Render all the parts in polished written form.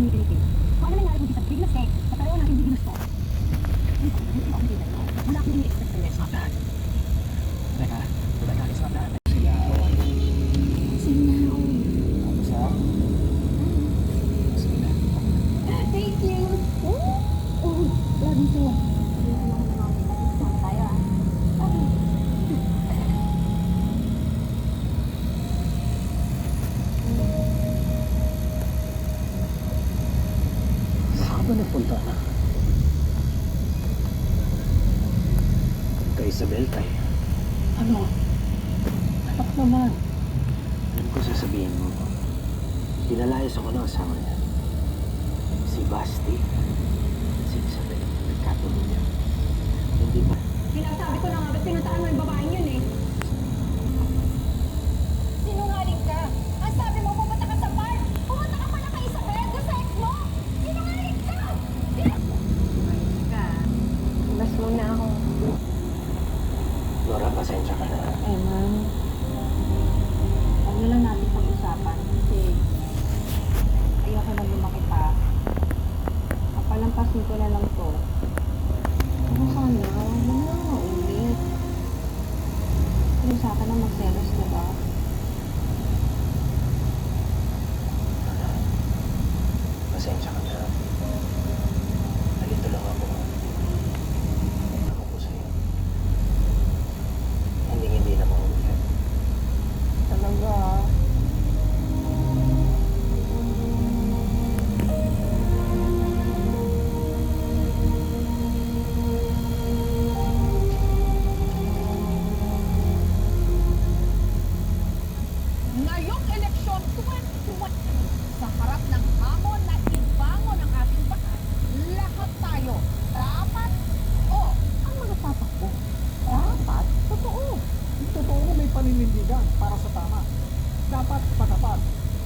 ni Pilipin. Kung ano nangyari kung sa biglas eh, sa pareho natin ginusto. Wala akong ini-expect sa next. Teka, it's not that. Sila, Sige na, oh. tapos ha? Sige na. Thank you. Oh, love you too. Sama tayo ah. Saan ba nagpunta na? Kay Isabel, kay... Ano? Anak naman. Alam ko sasabihin mo. Pinalayas ako ng asawa niya. Si Basti. Si Isabel. Nagkatuloy niya. Hindi ba? Sinasabi ko na nga, ba't pinuntaan mo yung babaeng yun eh? Sinungaling ka. Ang sabi mo, pumunta ka sa bar. Pumunta ka pala kay Isabel, doon sa ex mo. Sinungaling ka! Sinungaling ka. Mas muna ako. Nora, pasensya ka na. Eh, ma'am. Huwag na lang natin pag-usapan kasi ayoko na lumaki pa. Kapalampasin ko na lang to. Ano sana? Huwag mo na maulit. Ano sa akin na magselos, diba? Nora, pasensya ka na. Nalito lang ako. Ako po sa'yo. Hindi na maulit. Talaga. Ngayong eleksyon 2020, sa harap ng hamon na ibangon ang ating bayan, lahat tayo dapat ang mga tatakbo. Dapat totoo. Totoo na may paninindigan para sa tama. Dapat patapat,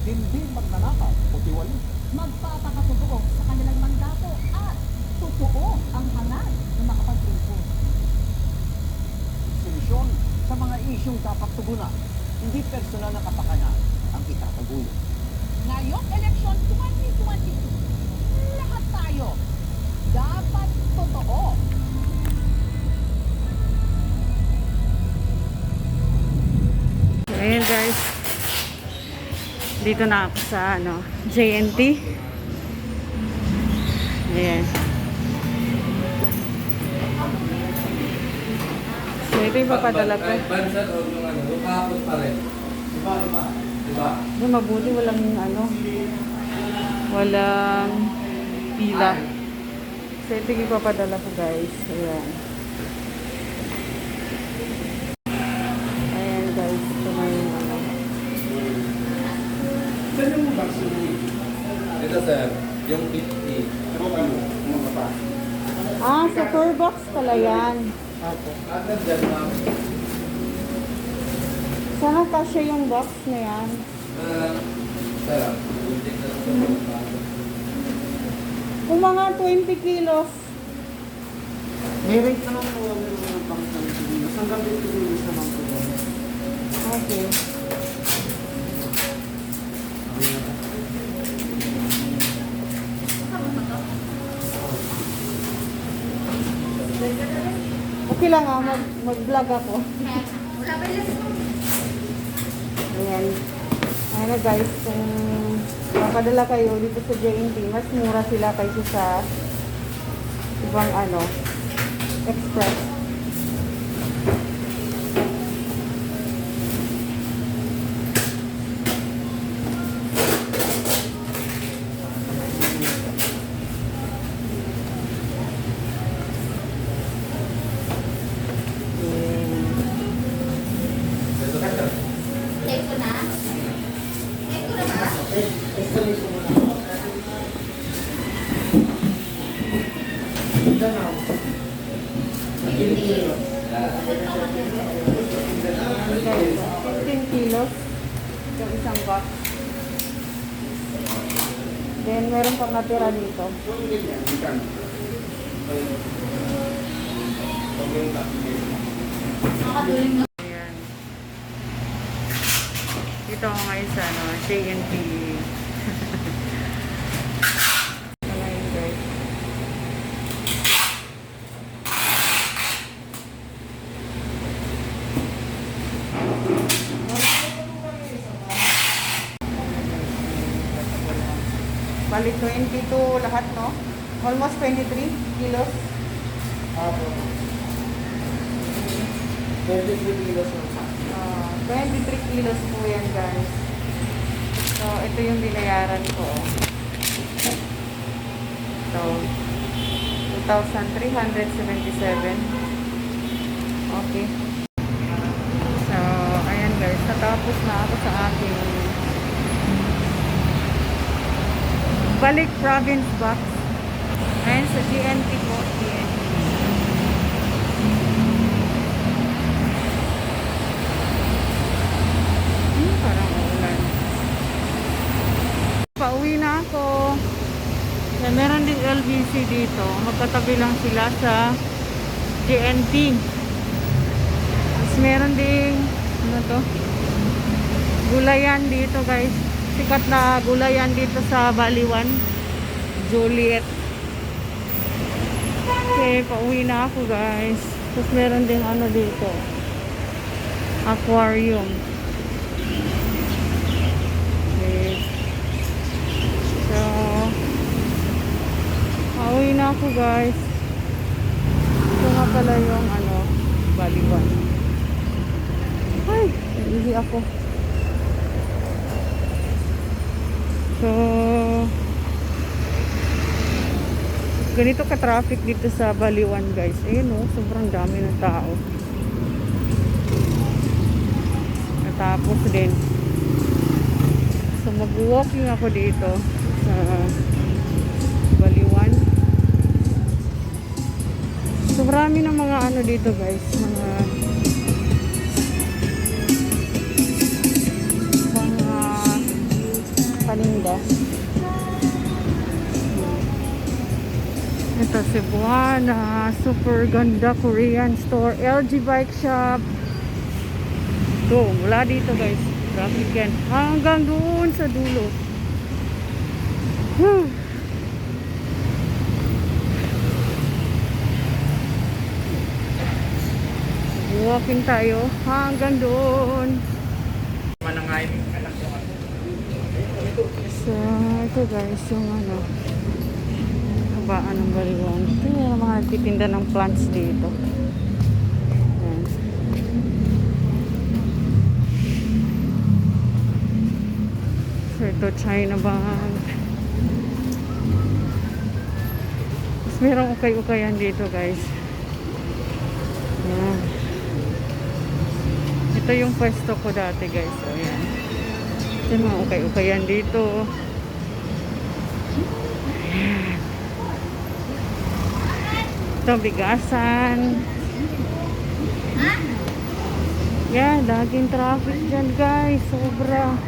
hindi magnanakaw o tiwali. Magpapakatotoo sa kanilang mandato at totoo ang hangad na makapagtungkol. Solusyon sa mga isyong dapat tugunan, hindi personal na kapakanan ang itatagulo. Ngayong eleksyon 2022, lahat tayo dapat totoo. Ayan guys, dito na ako sa JNT. Ayan. So ito yung papadala ko. Bansa o yung yung kahapon pa rin. Iba. Diba? Mabuti walang walang pila. So ito yung papadala ko guys. Ayan. Ayan guys, ito na yung Saan yung box yung ito sir, yung 50. sa tour box pala yan. Agad dyan ma'am. Sana kasya yung box na yan. Sir, buntik na lang. Kung mga 20 kilos. May rate naman po ang mga bank ng Pilipinas. Hanggang 50 kilos naman po. Okay. Okay lang mag-vlog ako. Ayan. Ayan na guys, kung mapadala kayo dito sa JNT, mas mura sila kaysa sa ibang express. Guys, 15 kilos yung isang box. Then, meron pang natira dito. Ayan. Dito ako ngayon sa JNT. Bali 22 lahat, no? Almost 23 kilos. Apo. 23 kilos ng 23 kilos po yan, guys. So, ito yung binayaran ko. So, 2,377. Okay. So, ayan guys. Natapos na ako sa aking balik province box. Ayan sa GNT po. GNT. Parang ulan. Pauwi na ako. Yan, meron din LBC dito. Magkatabi lang sila sa GNT. Tapos meron din ano to? Gulayan dito, guys. Sikat na gulayan dito sa Baliwan. Juliet. Okay, pauwi na ako, guys. Tapos meron din ano dito. Aquarium. Okay. So, pauwi na ako, guys. Ito nga pala yung ano, Baliwan. Ay, naihi ako. So, ganito ka-traffic dito sa Baliwan, guys. Ayun oh, sobrang dami ng tao. Natapos din. So, mag-walking ako dito sa Baliwan. So, marami ng mga ano dito, guys. Mga paninda. Ito, Cebuana. Super ganda Korean store. LG Bike Shop. Ito, mula dito, guys. Traffic yan. Hanggang doon sa dulo. Whew. Walking tayo hanggang doon. So, ito guys, yung ano, kabaan ng Baliwan. Ito yung mga titinda ng plants dito. Ayan. So, ito China Bank. Tapos merong ukay-ukayan dito, guys. Ayan. Ito yung pwesto ko dati, guys. So, ayan. Ito yung mga ukay-ukayan dito. Ayan. Ito, bigasan. Yan, daging traffic dyan, guys. Sobra.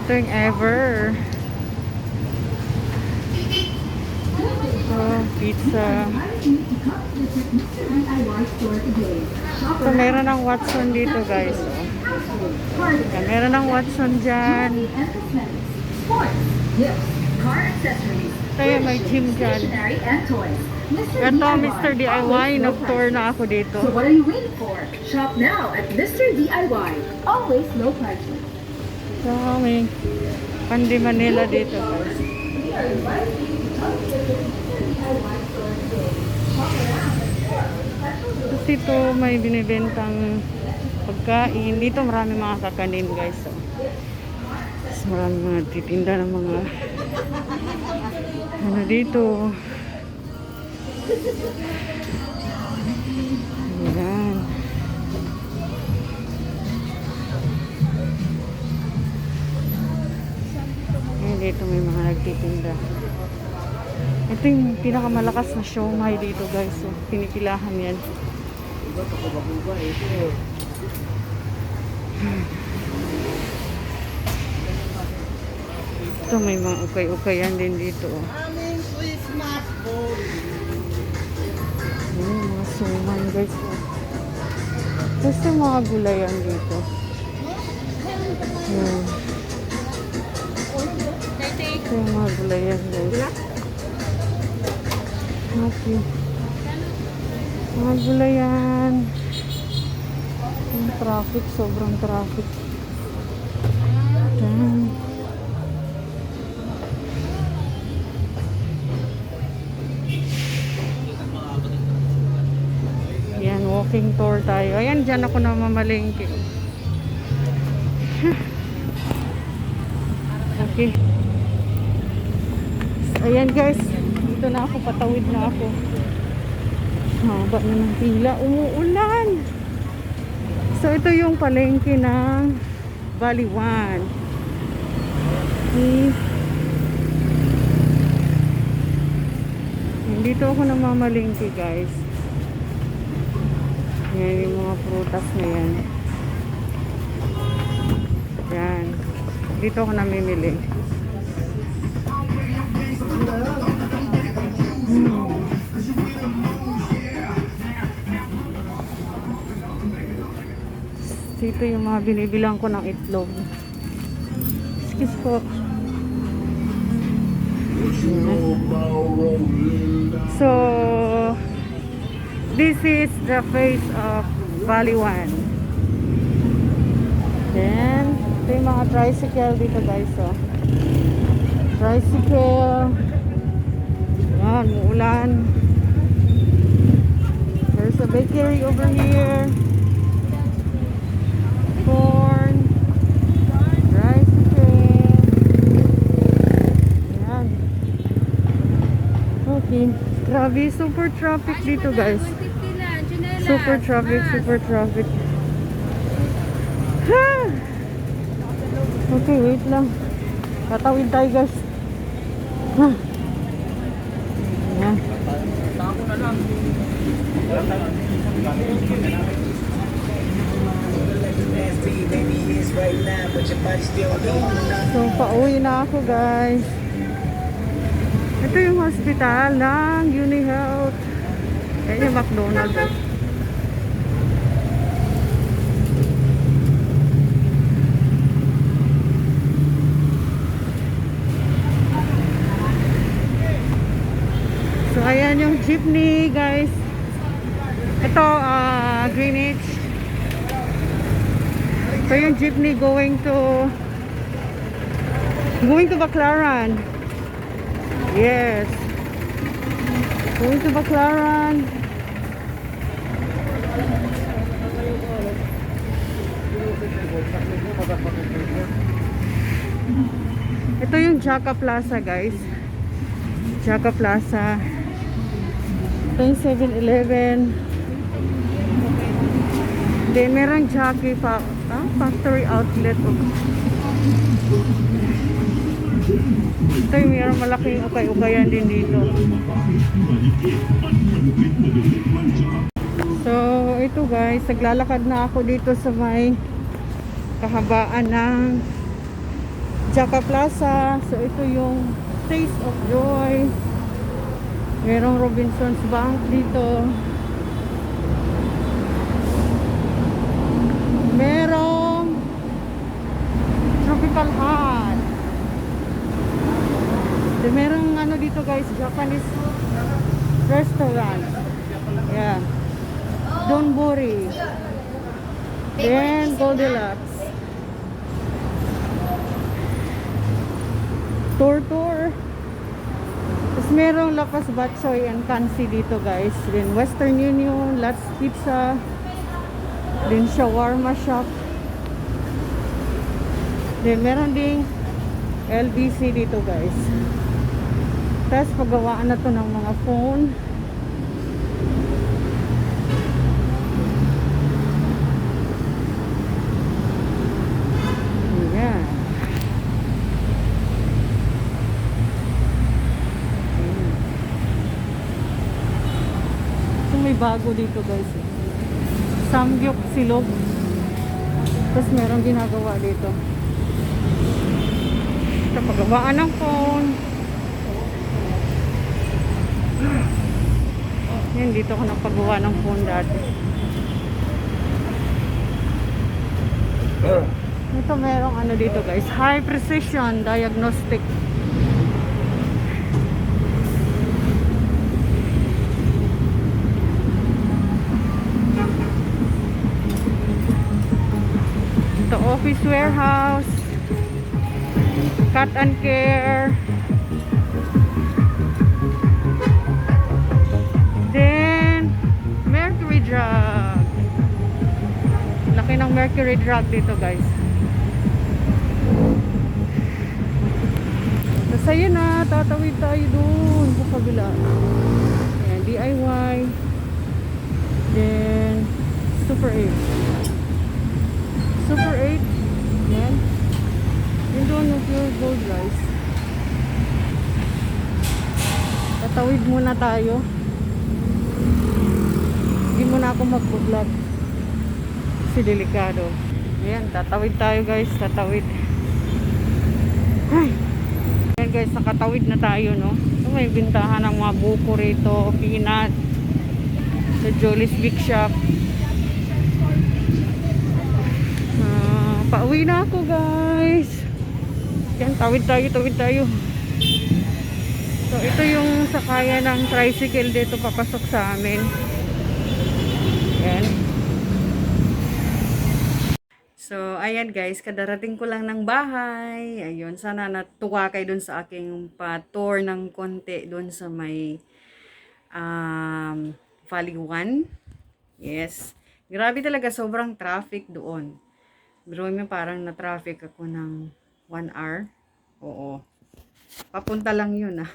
Ito yung ever. Ito, pizza. So, meron ng Watson dito, guys. Yan, meron ng Watson dyan. Ito yung may gym dyan. Ito, Mr. DIY. Nag-tour na ako dito. So what are you waiting for? Shop now at Mr. DIY. Always low prices. So, may Pandi Manila dito, guys. Tapos ito may binibentang pagkain. Dito marami mga kakanin, guys. So, tapos marami mga titinda ng mga ano dito. Ayan. Ayan, dito may mga nagtitinda. Ito yung pinakamalakas na siomai dito, guys. So, pinipilahan yan. Ito may mga ukay-ukayan din dito. Mga suman, guys. Tapos yung mga gulayan dito. Ito yung mga gulayan, guys. Okay. Mga gulayan. Yung traffic, sobrang traffic. Ayan. walking tour tayo. Ayan, dyan ako na mamalengke. Okay. Ayan guys, dito na ako, patawid na ako. Haba na ng pila, umuulan. So ito yung palengke ng Baliwan. Okay. Dito ako namamalengke guys. Yan yung mga prutas na yan. Yan. Dito ako namimili. Dito yung mga binibilang ko ng itlog. Excuse po. So, this is the face of Baliwan. Then, ito yung mga tricycle dito guys. Oh. Tricycle. Yan, muulan. There's a bakery over here. Corn. Tricycle. Yan. Okay. Grabe, super traffic dito guys. Super traffic, super traffic. Ha! Okay, wait lang. Tatawid tayo guys. Ha! Ayan. So, pauwi na ako guys. Ito yung hospital ng UniHealth. Ayan yung McDonald's. So, ayan yung jeepney guys. Ito, Greenwich. So, yung jeepney going to Baclaran. Yes. Going to Baclaran. Ito yung Jaca Plaza guys. Jaca Plaza. Ito yung 7-Eleven. Then merong Jockey Factory Outlet. Ito yung merong malaking ukay-ukayan din dito. So ito guys, naglalakad na ako dito sa may kahabaan ng Jaca Plaza. So ito yung Taste of Joy. Merong Robinsons Bank dito. Merong Tropical Hut. Then merong ano dito guys, Japanese restaurant. Yeah. Donbori. Then Goldilocks. Tour. Tapos merong Lapas Batsoy and Kansi dito guys. Then Western Union, Lots Pizza. Then shawarma shop. Then meron ding LBC dito guys. Tapos paggawaan na to ng mga phone. Ayan. So may bago dito guys. Samgyup Silog. Tapos meron ginagawa dito. Ito paggawaan ng phone. Yan, dito ako napagawa ng phone dati. Ito merong ano dito guys, high precision diagnostic. Ito office warehouse, cut and care. Then Mercury Drug. laki ng Mercury Drug dito, guys. Nasa yun na, tatawid tayo dun sa kabila. Ayan, DIY. Then, Super 8. Super 8. Ayan. Yun doon yung pure gold, guys. Tatawid muna tayo. Hindi muna ako mag-vlog. Kasi delikado. Ayan, tatawid tayo, guys. Tatawid. Ay. Ayan, guys, nakatawid na tayo, no? So, may bintahan ng mga buko rito, peanut, sa Jolly's Big Shop. Pauwi na ako, guys. Yan, tawid tayo. So, ito yung sakaya ng tricycle dito papasok sa amin. Yan. So, ayan guys, kadarating ko lang ng bahay. Ayun, sana natuwa kayo dun sa aking pa-tour ng konti dun sa may Valley 1. Yes. Grabe talaga, sobrang traffic doon. Pero parang na-traffic ako ng 1 hour. Oo. Papunta lang yun ah.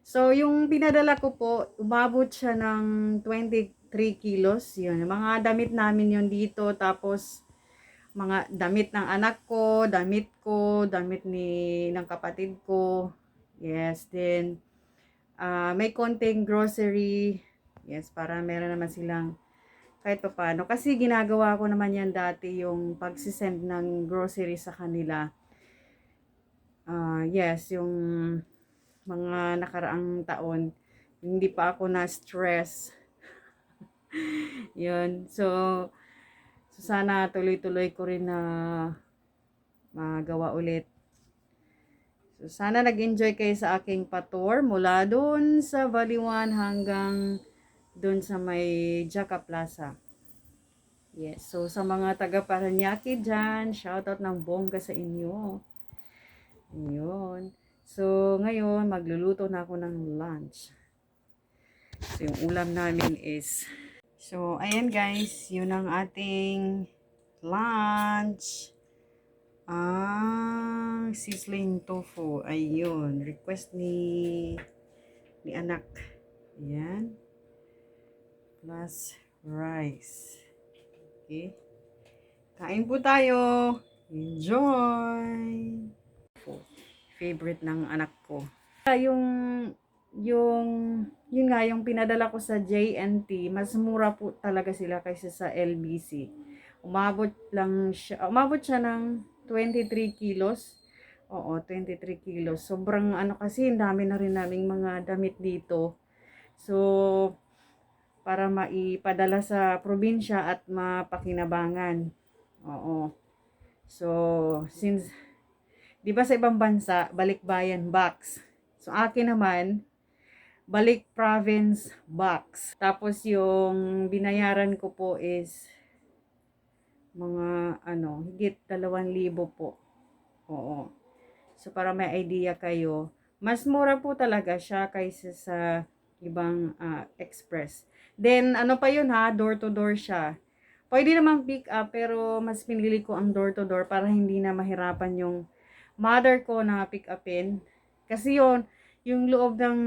So, yung pinadala ko po, umabot siya ng 23 kilos. Yun, mga damit namin yun dito. Tapos, mga damit ng anak ko, damit ng kapatid ko. Yes, then, may konting grocery. Yes, para meron naman silang kahit pa paano. Kasi ginagawa ko naman yan dati yung pagsisend ng grocery sa kanila. Yes, yung mga nakaraang taon, hindi pa ako na-stress. Yun. So, sana tuloy-tuloy ko rin na magawa ulit. So, sana nag-enjoy kayo sa aking pa-tour mula doon sa Valley 1 hanggang doon sa may Jaca Plaza. Yes. So, sa mga taga Paranaque dyan, shoutout ng bongga sa inyo. Yun. So, ngayon, magluluto na ako ng lunch. So, yung ulam namin is... So, ayan guys, yun ang ating lunch. Sizzling tofu. Ayun. Request ni anak. Ayan. Plus rice. Okay. Kain po tayo. Enjoy! Favorite ng anak ko. Yun nga, yung pinadala ko sa JNT, mas mura po talaga sila kaysa sa LBC. Umabot siya ng 23 kilos. Oo, 23 kilos. Sobrang kasi, dami na rin naming mga damit dito. So, para maipadala sa probinsya at mapakinabangan. Oo. So, since di ba sa ibang bansa, balikbayan box. So, akin naman, balik province box. Tapos, yung binayaran ko po is mga, higit 2,000 po. Oo. So, para may idea kayo, mas mura po talaga siya kaysa sa ibang express. Then, pa yun ha, door to door siya. Pwede namang pick up, pero mas pinili ko ang door to door para hindi na mahirapan yung mother ko na pick upin. Kasi yung loob ng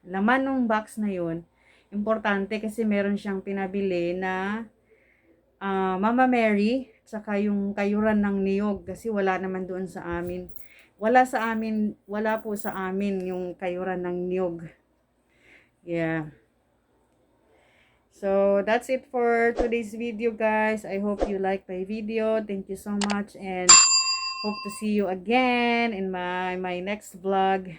laman ng box na yun, importante kasi meron siyang pinabili na Mama Mary, saka yung kayuran ng niyog kasi wala naman doon sa amin. Wala po sa amin yung kayuran ng niyog. Yeah. So, that's it for today's video, guys. I hope you like my video. Thank you so much and hope to see you again in my next vlog.